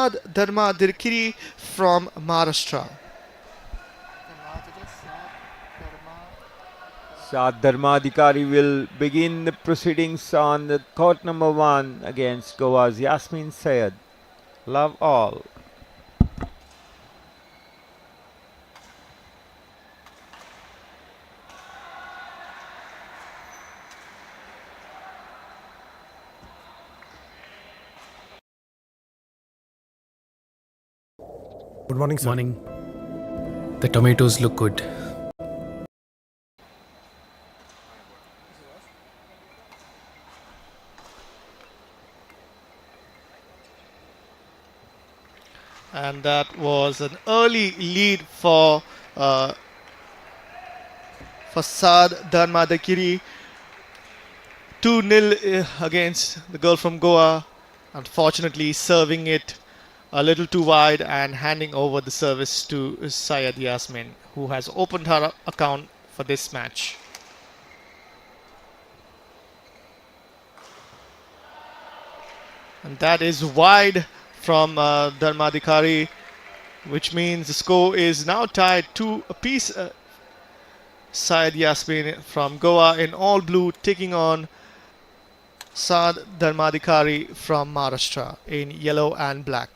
Sad Dharmadikari from Maharashtra. Sad Dharmadikari will begin the proceedings on the court number 1 against Goa's Yasmin Sayed. Love all. Good morning, sir. Morning. The tomatoes look good. And that was an early lead for Sad Dharmadikari. 2-0 against the girl from Goa. Unfortunately, serving it a little too wide and handing over the service to Syed Yasmin, who has opened her account for this match. And that is wide from Dharmadikari, which means the score is now tied 2 apiece. Syed Yasmin from Goa in all blue taking on Sad Dharmadikari from Maharashtra in yellow and black.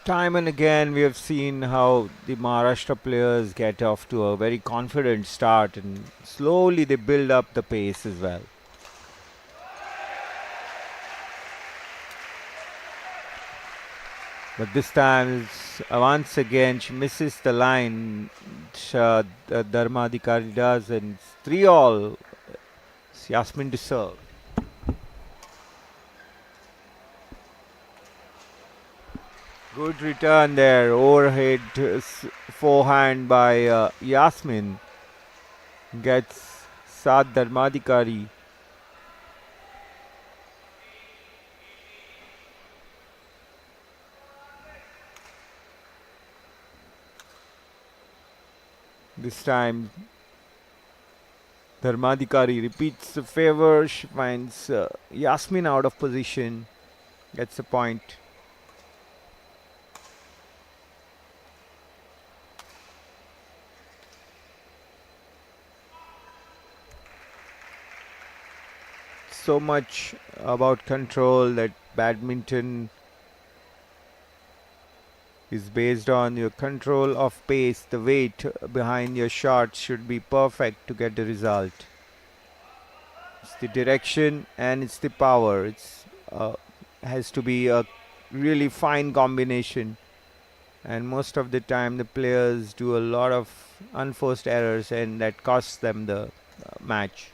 Time and again we have seen how the Maharashtra players get off to a very confident start and slowly they build up the pace as well. But this time, once again, she misses the line. Dharmadikari does, and it's 3-all. It's Yasmin to serve. Good return there. Overhead forehand by Yasmin. Gets Sad Dharmadikari. This time, Dharmadikari repeats the favor. She finds Yasmin out of position. Gets a point. So much about control that badminton is based on your control of pace. The weight behind your shots should be perfect to get the result. It's the direction and it's the power. It's has to be a really fine combination, and most of the time the players do a lot of unforced errors and that costs them the match.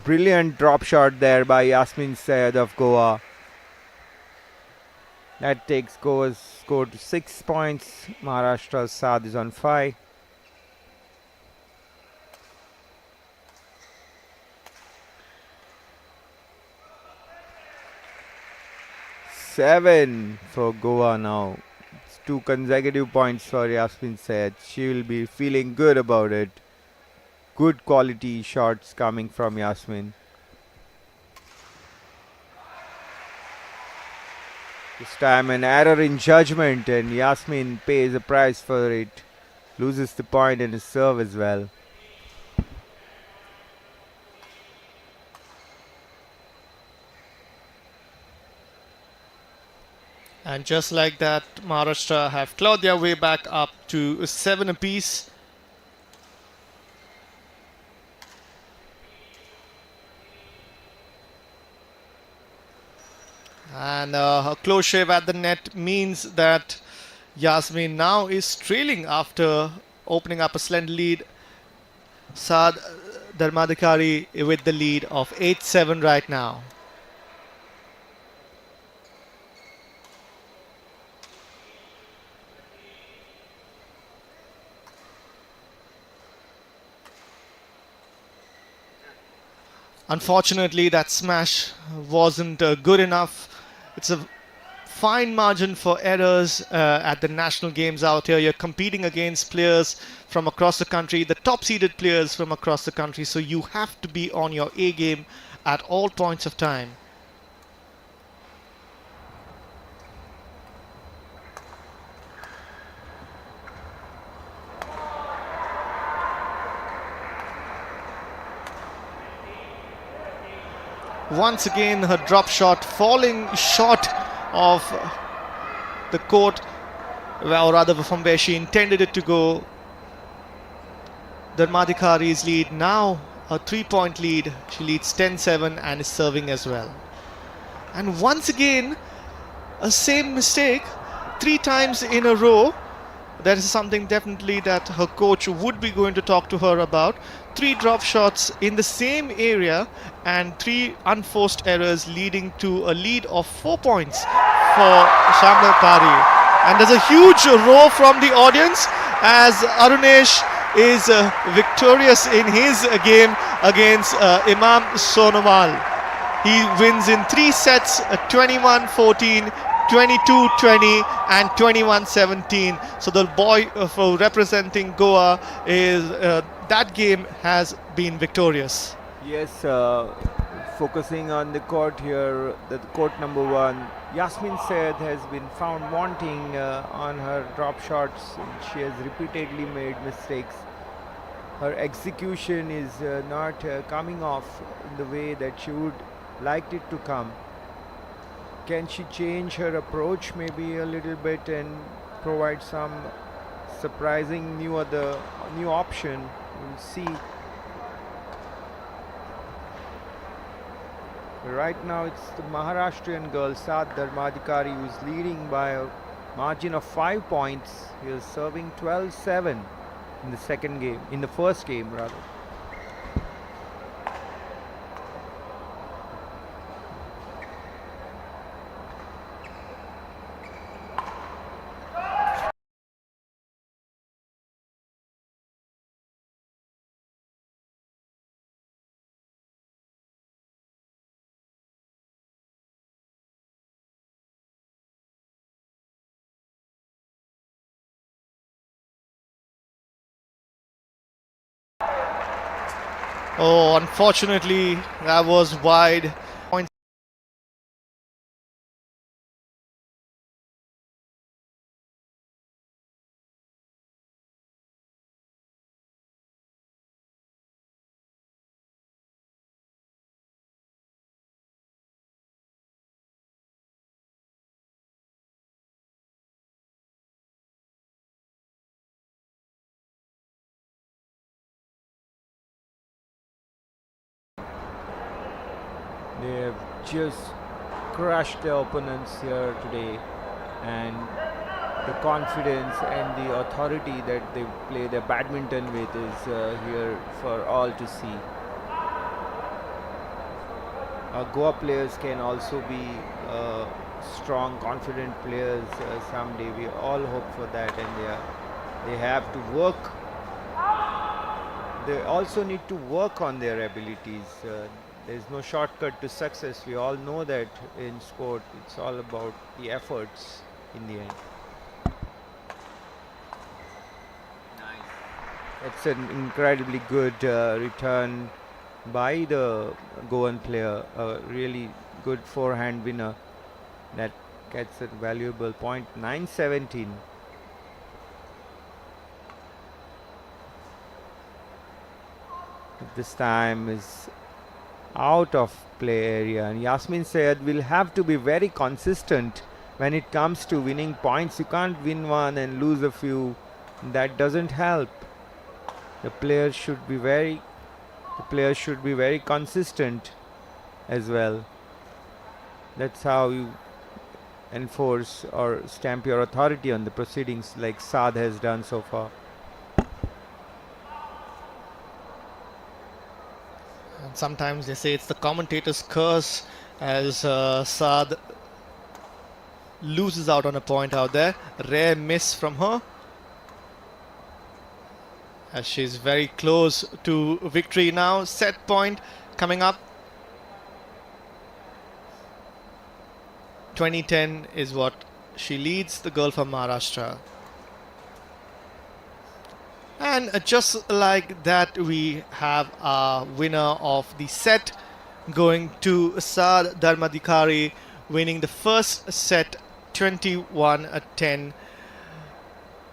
Brilliant drop shot there by Yasmin Sayed of Goa. That takes Goa's score to 6 points. Maharashtra's Saad is on 5. Seven for Goa now. It's 2 consecutive points for Yasmin Sayed. She will be feeling good about it. Good quality shots coming from Yasmin. This time an error in judgment and Yasmin pays a price for it. Loses the point in his serve as well. And just like that, Maharashtra have clawed their way back up to 7 apiece. And a close shave at the net means that Yasmin now is trailing after opening up a slender lead. Sad Dharmadikari with the lead of 8-7 right now. Unfortunately, that smash wasn't good enough. It's a fine margin for errors at the national games out here. You're competing against players from across the country, the top-seeded players from across the country, so you have to be on your A game at all points of time. Once again, her drop shot falling short of the court, or rather from where she intended it to go. Dharmadhikari's lead now a 3-point lead. She leads 10-7 and is serving as well. And once again, a same mistake 3 times in a row. That is something definitely that her coach would be going to talk to her about. 3 drop shots in the same area and 3 unforced errors leading to a lead of 4 points for Shamla Pari. And there's a huge roar from the audience as Arunesh is victorious in his game against Imam Sonowal. He wins in 3 sets, 21-14, 22-20 and 21-17. So the boy for representing Goa is that game has been victorious. Yes, focusing on the court here, the court number 1, Yasmin Said has been found wanting on her drop shots. She has repeatedly made mistakes. Her execution is not coming off in the way that she would like it to come. Can she change her approach maybe a little bit and provide some surprising new option? We'll see. Right now it's the Maharashtrian girl Saad Dharmadhikari who is leading by a margin of 5 points. He is serving 12-7 in the first game rather. Oh, unfortunately, that was wide. Points. They have just crushed their opponents here today, and the confidence and the authority that they play their badminton with is here for all to see. Goa players can also be strong, confident players someday. We all hope for that, and they have to work. They also need to work on their abilities. There's no shortcut to success. We all know that in sport. It's all about the efforts in the end. Nice. It's an incredibly good return by the Goan player. A really good forehand winner that gets a valuable point. 9-17. This time is out of play area, and Yasmin Sayed will have to be very consistent when it comes to winning points. You can't win one and lose a few. That doesn't help. The players should be very consistent as well. That's how you enforce or stamp your authority on the proceedings, like Saad has done so far. And sometimes they say it's the commentator's curse as Saad loses out on a point out there. Rare miss from her, as she's very close to victory now. Set point coming up. 2010 is what she leads, the girl from Maharashtra. And just like that, we have a winner of the set, going to Saad Dharmadhikari, winning the first set 21-10.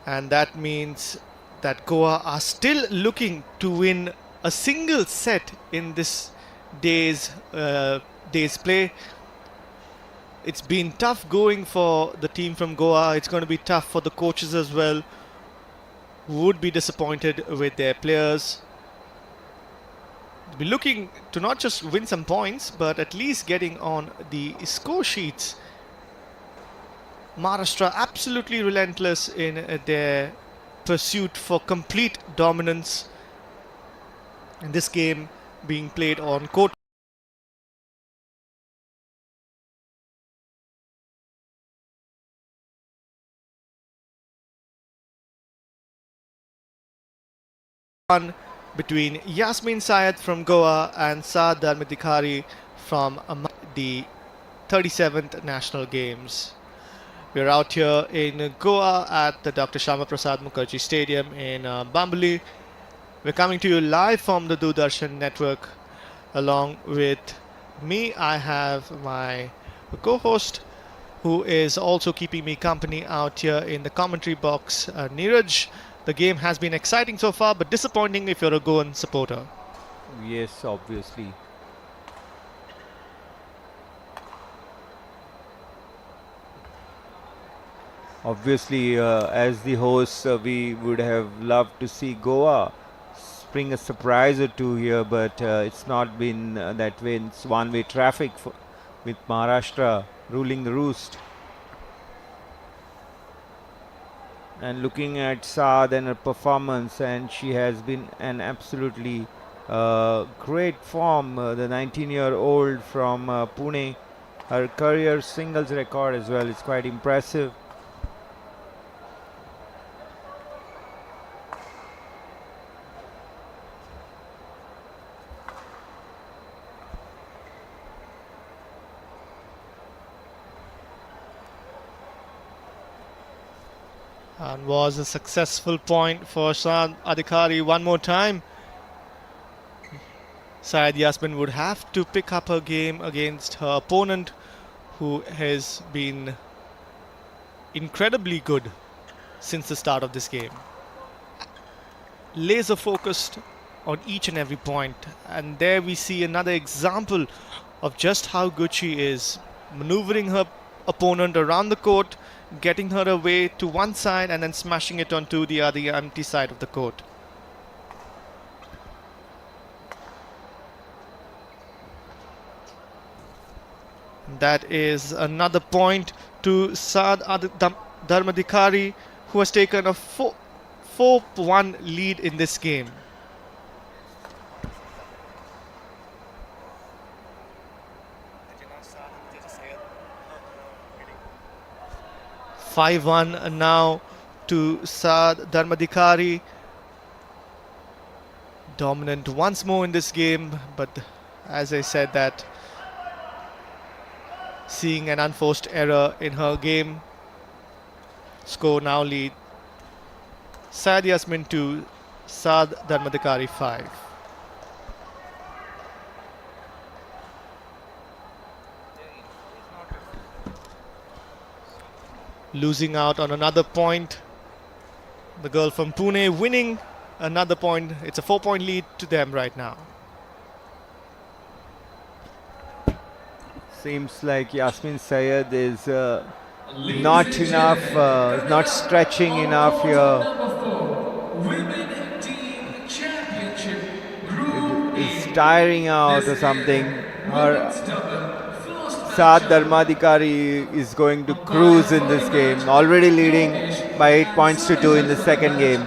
And that means that Goa are still looking to win a single set in this day's day's play. It's been tough going for the team from Goa. It's going to be tough for the coaches as well, who would be disappointed with their players. They'll be looking to not just win some points, but at least getting on the score sheets. Maharashtra absolutely relentless in their pursuit for complete dominance. In this game being played on court one between Yasmin Syed from Goa and Saad Dharmadikari from the 37th National Games. We're out here in Goa at the Dr. Shama Prasad Mukherjee Stadium in Bambali. We're coming to you live from the Doordarshan network. Along with me, I have my co-host who is also keeping me company out here in the commentary box, Neeraj. The game has been exciting so far, but disappointing if you're a Goan supporter. Yes, obviously. Obviously, as the hosts, we would have loved to see Goa spring a surprise or two here, but it's not been that way. It's one-way traffic with Maharashtra ruling the roost. And looking at Saad and her performance, and she has been an absolutely great form. The 19-year-old from Pune, her career singles record as well is quite impressive. And was a successful point for Saad Adhikari one more time. Syed Yasmin would have to pick up her game against her opponent, who has been incredibly good since the start of this game. Laser focused on each and every point, and there we see another example of just how good she is, maneuvering her opponent around the court, getting her away to one side and then smashing it onto the other empty side of the court. That is another point to Saad Dharmadikari, who has taken a 4-1 lead in this game. (5-1) now to Saad Dharmadikari. Dominant once more in this game, but as I said, that seeing an unforced error in her game. Score now lead Syed Yasmin 2, Saad Dharmadikari 5. Losing out on another point. The girl from Pune winning another point. It's a 4-point lead to them right now. Seems like Yasmin Syed is not enough, not stretching enough here. Is tiring out or something. Her Saad Dharmadikari is going to cruise in this game, already leading by 8 points to 2 in the second game.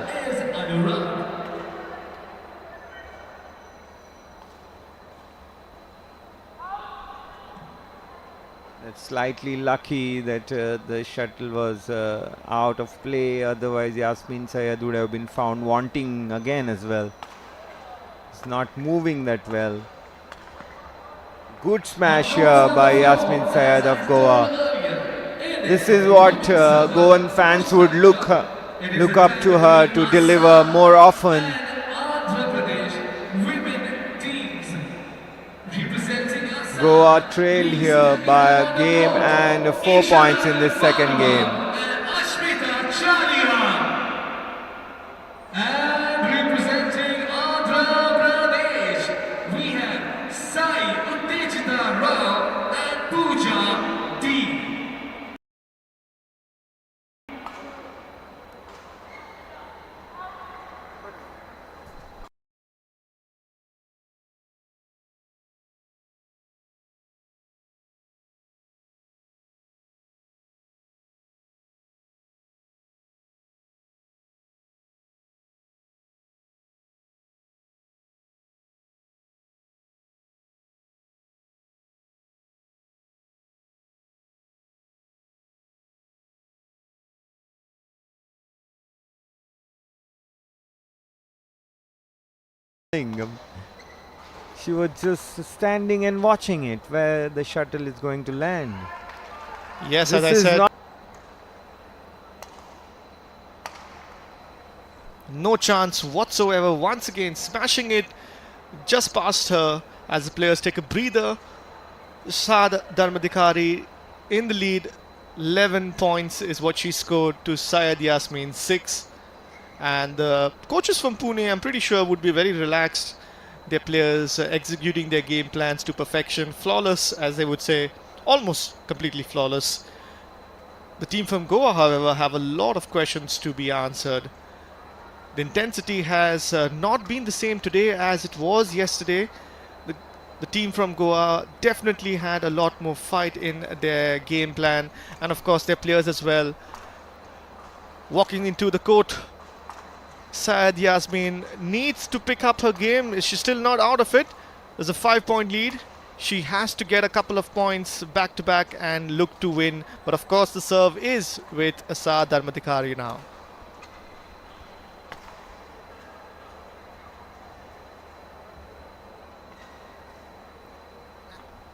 That's slightly lucky that the shuttle was out of play, otherwise Yasmin Syed would have been found wanting again as well. It's not moving that well. Good smash here by Yasmin Syed of Goa. This is what Goan fans would look up to her to deliver more often. Goa trailed here by a game and 4 points in this second game. She was just standing and watching it where the shuttle is going to land. Yes, This as I is said, not no chance whatsoever. Once again, smashing it just past her as the players take a breather. Saad Dharmadikari in the lead. 11 points is what she scored to Syed Yasmin 6. And the coaches from Pune, I'm pretty sure, would be very relaxed. Their players executing their game plans to perfection. Flawless, as they would say. Almost completely flawless. The team from Goa, however, have a lot of questions to be answered. The intensity has not been the same today as it was yesterday. The team from Goa definitely had a lot more fight in their game plan, and of course their players as well. Walking into the court, Syed Yasmin needs to pick up her game. She's still not out of it. There's a 5-point lead. She has to get a couple of points back to back and look to win. But of course the serve is with Saad Dharmadikari now.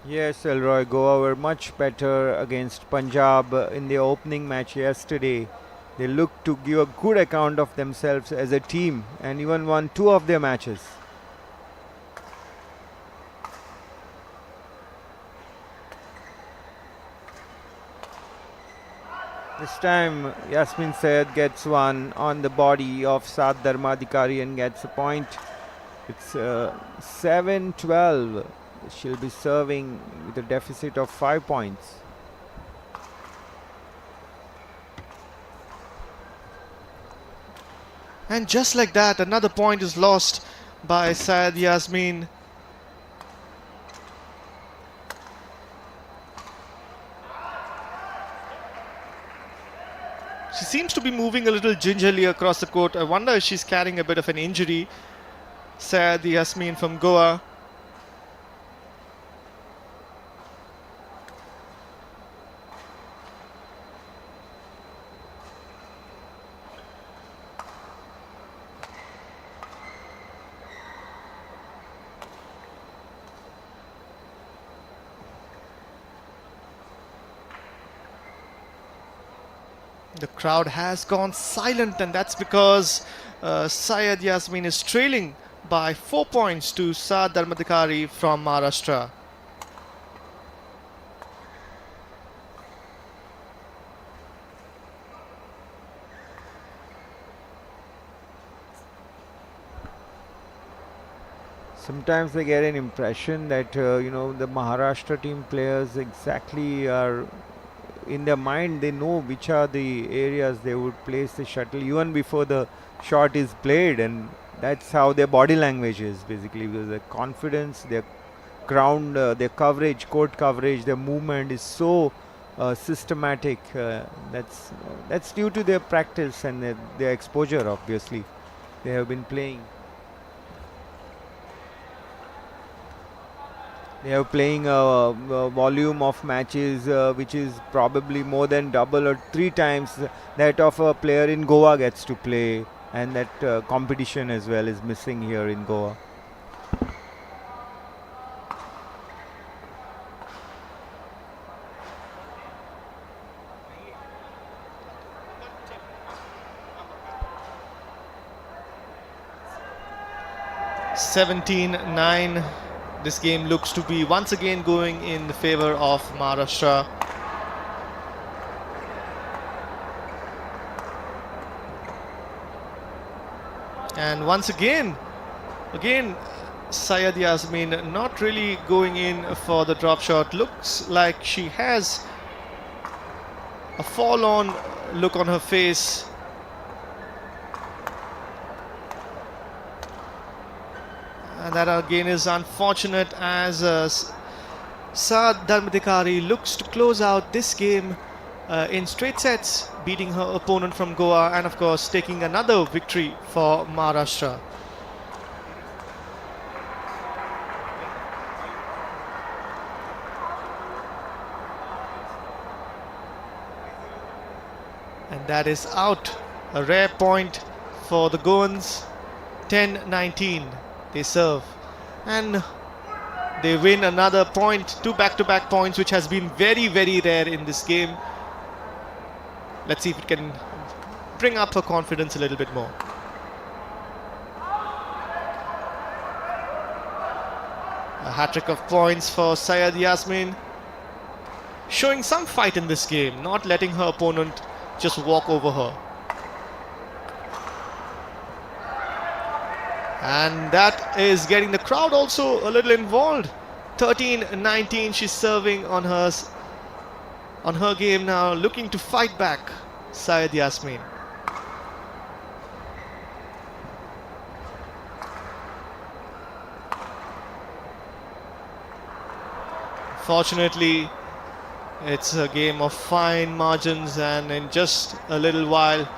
Yes, Elroy, Goa were much better against Punjab in the opening match yesterday. They looked to give a good account of themselves as a team and even won 2 of their matches. This time Yasmin Syed gets one on the body of Saad Dharmadikari and gets a point. It's 7-12. She'll be serving with a deficit of 5 points. And just like that, another point is lost by Syed Yasmin. She seems to be moving a little gingerly across the court. I wonder if she's carrying a bit of an injury. Syed Yasmin from Goa. The crowd has gone silent, and that's because Syed Yasmin is trailing by 4 points to Saad Dharmadikari from Maharashtra. Sometimes I get an impression that the Maharashtra team players exactly are in their mind. They know which are the areas they would place the shuttle even before the shot is played, and that's how their body language is basically. Because their confidence, their ground, their coverage, court coverage, their movement is so systematic. That's due to their practice and their exposure. Obviously, they have been playing. They are playing a volume of matches which is probably more than double or 3 times that of a player in Goa gets to play, and that competition as well is missing here in Goa. (17-9). This game looks to be once again going in the favor of Maharashtra. And once again, Syed Yasmin not really going in for the drop shot. Looks like she has a forlorn look on her face. And that again is unfortunate, as Saad Dharmadikari looks to close out this game in straight sets, beating her opponent from Goa and of course taking another victory for Maharashtra. And that is out. A rare point for the Goans. 10-19. They serve and they win another point, 2 back-to-back points, which has been very, very rare in this game. Let's see if it can bring up her confidence a little bit more. A hat-trick of points for Syed Yasmin. Showing some fight in this game, not letting her opponent just walk over her. And that is getting the crowd also a little involved. 13-19, she's serving on her game now, looking to fight back, Syed Yasmin. Fortunately, it's a game of fine margins, and in just a little while,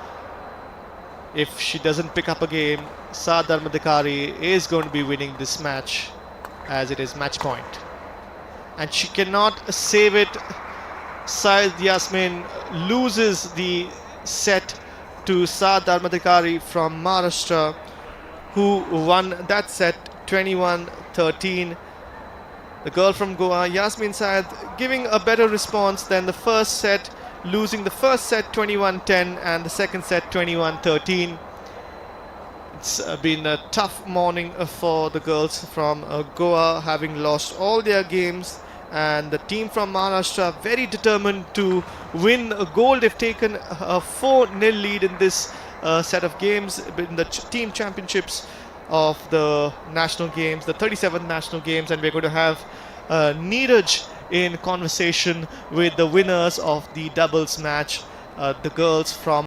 if she doesn't pick up a game, Saad Dharmadhikari is going to be winning this match, as it is match point. And she cannot save it. Syed Yasmin loses the set to Saad Dharmadhikari from Maharashtra, who won that set 21-13. The girl from Goa, Yasmin Syed, giving a better response than the first set, losing the first set 21-10 and the second set 21-13. It's been a tough morning for the girls from Goa, having lost all their games, and the team from Maharashtra very determined to win a gold. They've taken a 4-0 lead in this set of games in the team championships of the national games, the 37th national games, and we're going to have Neeraj in conversation with the winners of the doubles match, the girls from